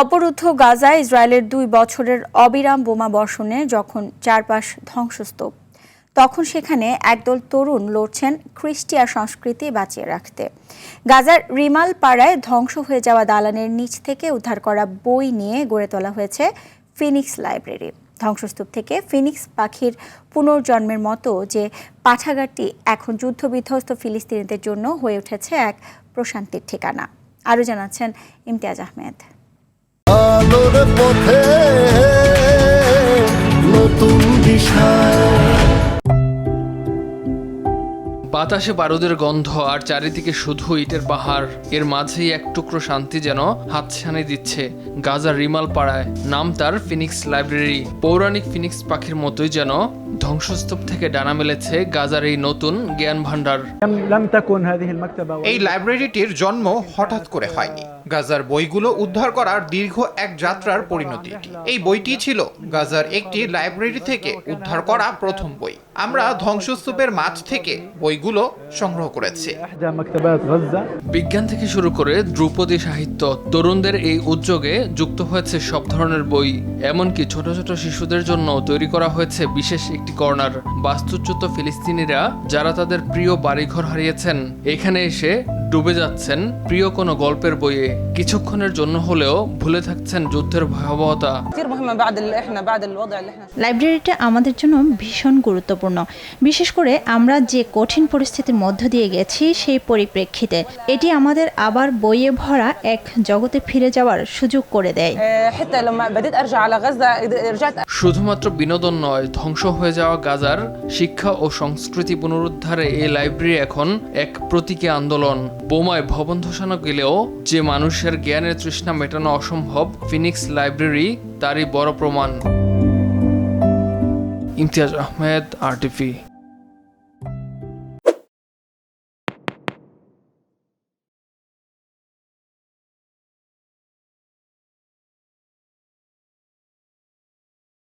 অবরুদ্ধ গাজায় ইসরায়েলের 2 বছরের অবিরাম বোমা বর্ষণে যখন চারপাশ ধ্বংসস্তূপ, তখন সেখানে একদল তরুণ লড়ছেন খ্রিস্টিয়ান সংস্কৃতি বাঁচিয়ে রাখতে। গাজার রিমাল পাড়ায় ধ্বংস হয়ে যাওয়া দালানের নিচ থেকে উদ্ধার করা বই নিয়ে গড়ে তোলা হয়েছে ফিনিক্স লাইব্রেরি। ধ্বংসস্তূপ থেকে ফিনিক্স পাখির পুনর্জন্মের মতো যে পাঠাগারটি এখন যুদ্ধবিধ্বস্ত ফিলিস্তিনিদের জন্য হয়ে উঠেছে এক প্রশান্তির ঠিকানা। আরও জানাচ্ছেন ইমতিয়াজ আহমেদ। আলোর পথে নতুন দিশা, বাতাসে বারুদের গন্ধ আর চারিদিকে শুধু ইটের পাহাড়। এর মাঝেই এক টুকরো শান্তি যেন হাতছানি দিচ্ছে গাজার রিমাল পাড়ায়। নাম তার ফিনিক্স লাইব্রেরি। পৌরাণিক ফিনিক্স পাখির মতোই যেন ধ্বংসস্তূপ থেকে ডানা মেলেছে গাজার এই নতুন জ্ঞান ভাণ্ডার। এই লাইব্রেরিটির জন্ম হঠাৎ করে হয়নি। গাজার বইগুলো উদ্ধার করার দীর্ঘ এক যাত্রার পরিণতি। এই বইটি ছিল গাজার একটি লাইব্রেরি থেকে উদ্ধার করা প্রথম বই। আমরা ধ্বংসস্তূপের মাঝ থেকে বইগুলো সংগ্রহ করেছি। বিজ্ঞান থেকে শুরু করে ধ্রুপদী সাহিত্য, তরুণদের এই উদ্যোগে যুক্ত হয়েছে সব ধরনের বই। এমনকি ছোট ছোট শিশুদের জন্য তৈরি করা হয়েছে বিশেষ একটি কর্নার। বাস্তুচ্যুত ফিলিস্তিনিরা যারা তাদের প্রিয় বাড়িঘর হারিয়েছেন, এখানে এসে ডুবে যাচ্ছেন প্রিয় কোনো গল্পের বইয়ে। কিছুক্ষণের জন্য হলেও ভুলে থাকছেন যুদ্ধের ভয়াবহতা। লাইব্রেরিটা আমাদের জন্য ভীষণ গুরুত্বপূর্ণ, বিশেষ করে আমরা যে কঠিন পরিস্থিতির মধ্য দিয়ে গেছি সেই পরিপ্রেক্ষিতে। এটি আমাদের আবার বইয়ে ভরা এক জগতে ফিরে যাওয়ার সুযোগ করে দেয়। শুধুমাত্র বিনোদন নয়, ধ্বংস হয়ে যাওয়া গাজার শিক্ষা ও সংস্কৃতি পুনরুদ্ধারে এই লাইব্রেরি এখন এক প্রতীকী আন্দোলন। বোমায় ভবন ধসানো গেলেও যে মানুষের জ্ঞানের তৃষ্ণা মেটানো অসম্ভব, ফিনিক্স লাইব্রেরি তারই বড় প্রমাণ। ইমতিয়াজ আহমেদ, RTV।